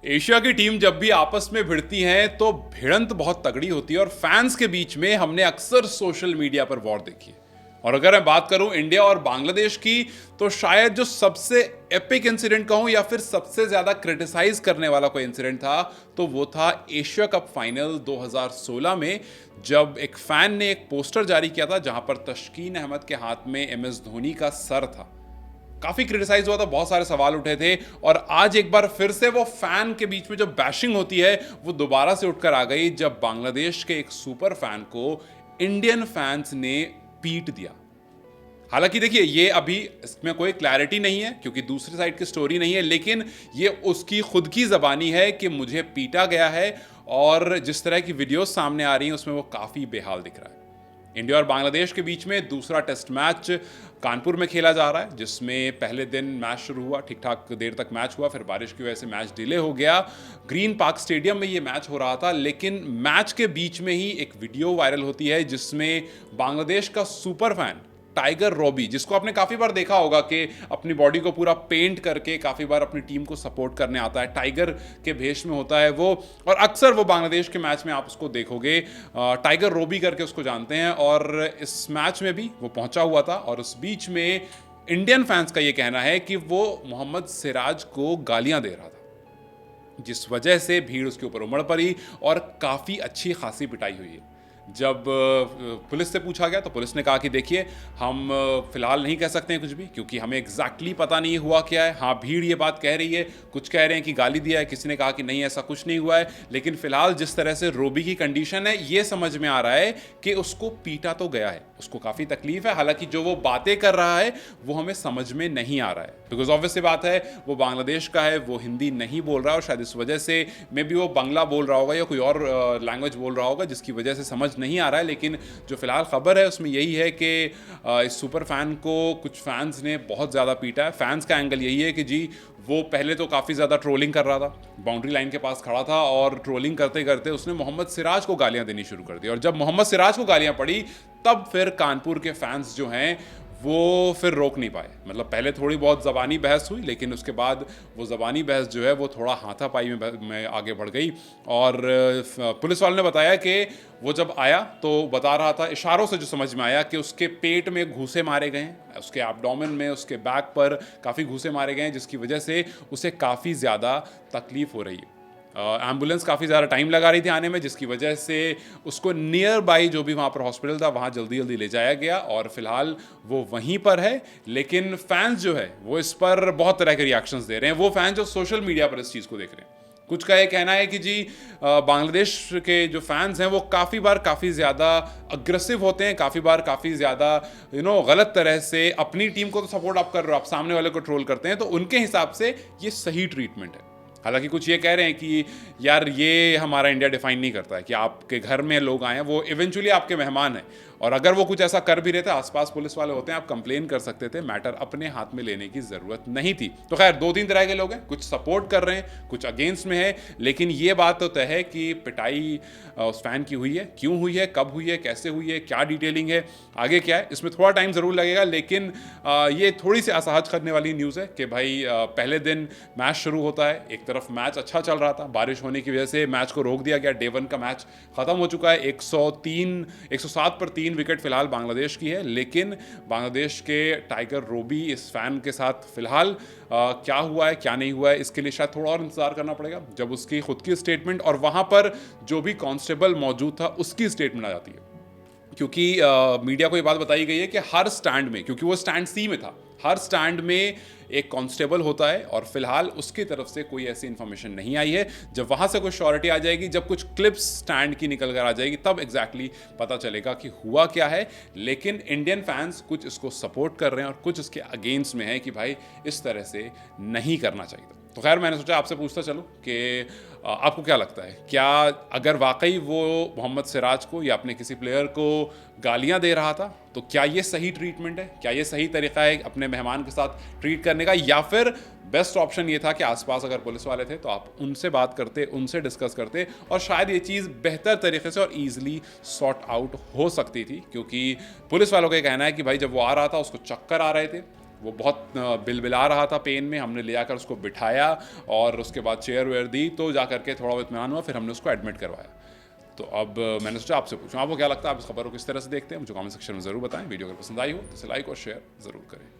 Asia की team जब भी आपस में भिड़ती हैं तो भिड़ंत बहुत तगड़ी होती है और फैंस के बीच में हमने अक्सर सोशल मीडिया पर वॉर देखी है। और अगर मैं बात करूं इंडिया और बांग्लादेश की, तो शायद जो सबसे एपिक इंसिडेंट कहूं या फिर सबसे ज्यादा क्रिटिसाइज करने वाला कोई इंसिडेंट था, तो वो था एशिया कप फाइनल 2016 में, जब एक फैन ने एक पोस्टर जारी किया था जहां पर तस्कीन अहमद के हाथ में MS धोनी का सर था। काफी क्रिटिसाइज हुआ था, बहुत सारे सवाल उठे थे और आज एक बार फिर से वो फैन के बीच में जो बैशिंग होती है वो दोबारा से उठकर आ गई, जब बांग्लादेश के एक सुपर फैन को इंडियन फैंस ने पीट दिया। हालांकि देखिए, ये अभी इसमें कोई क्लैरिटी नहीं है क्योंकि दूसरी साइड की स्टोरी नहीं है, लेकिन ये उसकी खुद की जबानी है कि मुझे पीटा गया है और जिस तरह की वीडियोस सामने आ रही हैं उसमें वो काफी बेहाल दिख रहा है। इंडिया और बांग्लादेश के बीच में दूसरा टेस्ट मैच कानपुर में खेला जा रहा है, जिसमें पहले दिन मैच शुरू हुआ, ठीक ठाक देर तक मैच हुआ, फिर बारिश की वजह से मैच डिले हो गया। ग्रीन पार्क स्टेडियम में ये मैच हो रहा था, लेकिन मैच के बीच में ही एक वीडियो वायरल होती है जिसमें बांग्लादेश का सुपर फैन टाइगर रॉबी, जिसको आपने काफी बार देखा होगा कि अपनी बॉडी को पूरा पेंट करके काफी बार अपनी टीम को सपोर्ट करने आता है, टाइगर के भेष में होता है वो, और अक्सर वो बांग्लादेश के मैच में आप उसको देखोगे टाइगर रॉबी करके उसको जानते हैं। और इस मैच में भी वो पहुंचा हुआ था और उस बीच में इंडियन फैंस का ये कहना है कि वो मोहम्मद सिराज को गालियां दे रहा था, जिस वजह से भीड़ उसके ऊपर उमड़ पड़ी और काफी अच्छी खासी पिटाई हुई है। जब पुलिस से पूछा गया तो पुलिस ने कहा कि देखिए, हम फिलहाल नहीं कह सकते हैं कुछ भी क्योंकि हमें एग्जैक्टली पता नहीं हुआ क्या है। हाँ, भीड़ ये बात कह रही है, कुछ कह रहे हैं कि गाली दिया है, किसी ने कहा कि नहीं ऐसा कुछ नहीं हुआ है, लेकिन फिलहाल जिस तरह से रोबी की कंडीशन है ये समझ में आ रहा है कि उसको पीटा तो गया है, उसको काफ़ी तकलीफ है। हालांकि जो वो बातें कर रहा है वो हमें समझ में नहीं आ रहा है, बिकॉज ऑब्वियस सी बात है वो बांग्लादेश का है, वो हिंदी नहीं बोल रहा है और शायद इस वजह से मे बी वो बांग्ला बोल रहा होगा या कोई और लैंग्वेज बोल रहा होगा जिसकी वजह से समझ नहीं आ रहा है। लेकिन जो फिलहाल खबर है उसमें यही है कि इस सुपर फैन को कुछ फैंस ने बहुत ज़्यादा पीटा है। फैंस का एंगल यही है कि जी, वो पहले तो काफ़ी ज़्यादा ट्रोलिंग कर रहा था, बाउंड्री लाइन के पास खड़ा था और ट्रोलिंग करते करते उसने मोहम्मद सिराज को गालियां देनी शुरू कर दी और जब मोहम्मद सिराज को गालियां पड़ी तब फिर कानपुर के फैंस जो हैं वो फिर रोक नहीं पाए। मतलब पहले थोड़ी बहुत ज़बानी बहस हुई, लेकिन उसके बाद वो ज़बानी बहस जो है वो थोड़ा हाथापाई में आगे बढ़ गई। और पुलिस वालों ने बताया कि वो जब आया तो बता रहा था, इशारों से जो समझ में आया, कि उसके पेट में घूंसे मारे गए हैं, उसके एब्डोमेन में, उसके बैक पर काफ़ी घूंसे मारे गए हैं, जिसकी वजह से उसे काफ़ी ज़्यादा तकलीफ हो रही है। एम्बुलेंस काफ़ी ज़्यादा टाइम लगा रही थी आने में, जिसकी वजह से उसको नियर बाई जो भी वहाँ पर हॉस्पिटल था वहाँ जल्दी जल्दी ले जाया गया और फिलहाल वो वहीं पर है। लेकिन फैंस जो है वो इस पर बहुत तरह के रिएक्शंस दे रहे हैं। वो फैंस जो सोशल मीडिया पर इस चीज़ को देख रहे हैं, कुछ का ये कहना है कि जी बांग्लादेश के जो फैंस हैं वो काफ़ी बार काफ़ी ज़्यादा अग्रेसिव होते हैं, काफ़ी बार काफ़ी ज़्यादा गलत तरह से अपनी टीम को तो सपोर्ट आप कर रहे हो, आप सामने वाले को ट्रोल करते हैं, तो उनके हिसाब से ये सही ट्रीटमेंट है। हालांकि कुछ ये कह रहे हैं कि यार, ये हमारा इंडिया डिफाइन नहीं करता है कि आपके घर में लोग आए हैं, वो इवेंचुअली आपके मेहमान हैं और अगर वो कुछ ऐसा कर भी रहे थे, आसपास पुलिस वाले होते हैं, आप कंप्लेन कर सकते थे, मैटर अपने हाथ में लेने की ज़रूरत नहीं थी। तो खैर, 2-3 तरह के लोग हैं, कुछ सपोर्ट कर रहे हैं, कुछ अगेंस्ट में है, लेकिन ये बात तो तय है कि पिटाई उस फैन की हुई है। क्यों हुई है, कब हुई है, कैसे हुई है, क्या डिटेलिंग है, आगे क्या है, इसमें थोड़ा टाइम ज़रूर लगेगा। लेकिन ये थोड़ी सी असहज करने वाली न्यूज़ है कि भाई पहले दिन मैच शुरू होता है, एक तरफ मैच अच्छा चल रहा था, बारिश होने की वजह से मैच को रोक दिया गया, डे 1 का मैच खत्म हो चुका है, 107 पर 3 विकेट फिलहाल बांग्लादेश की है। लेकिन बांग्लादेश के टाइगर रॉबी इस फैन के साथ फिलहाल क्या हुआ है क्या नहीं हुआ है, इसके लिए शायद थोड़ा और इंतजार करना पड़ेगा जब उसकी खुद की स्टेटमेंट और वहां पर जो भी कांस्टेबल मौजूद था उसकी स्टेटमेंट आ जाती है। क्योंकि मीडिया को ये बात बताई गई है कि हर स्टैंड में, क्योंकि वो स्टैंड सी में था, हर स्टैंड में एक कांस्टेबल होता है और फिलहाल उसकी तरफ से कोई ऐसी इंफॉर्मेशन नहीं आई है। जब वहां से कोई श्योरिटी आ जाएगी, जब कुछ क्लिप्स स्टैंड की निकल कर आ जाएगी, तब एग्जैक्टली पता चलेगा कि हुआ क्या है। लेकिन इंडियन फैंस कुछ इसको सपोर्ट कर रहे हैं और कुछ इसके अगेंस्ट में है कि भाई इस तरह से नहीं करना चाहिए। तो खैर, मैंने सोचा आपसे पूछता चलूं कि आपको क्या लगता है, क्या अगर वाकई वो मोहम्मद सिराज को या अपने किसी प्लेयर को गालियां दे रहा था, तो क्या ये सही ट्रीटमेंट है, क्या ये सही तरीका है अपने मेहमान के साथ ट्रीट करने का, या फिर बेस्ट ऑप्शन ये था कि आसपास अगर पुलिस वाले थे तो आप उनसे बात करते, उनसे डिस्कस करते और शायद ये चीज़ बेहतर तरीके से और ईजिली सॉर्ट आउट हो सकती थी। क्योंकि पुलिस वालों का कहना है कि भाई जब वो आ रहा था उसको चक्कर आ रहे थे, वो बहुत बिलबिला रहा था पेन में, हमने ले आकर उसको बिठाया और उसके बाद चेयर वेयर दी, तो जा करके थोड़ा बहुत इत्मीनान हुआ, फिर हमने उसको एडमिट करवाया। तो अब मैंने सोचा आपसे पूछूं, आपको क्या लगता है, आप इस खबर को किस तरह से देखते हैं? मुझे कमेंट सेक्शन में ज़रूर बताएं। वीडियो अगर पसंद आई हो तो इसे लाइक और शेयर ज़रूर करें।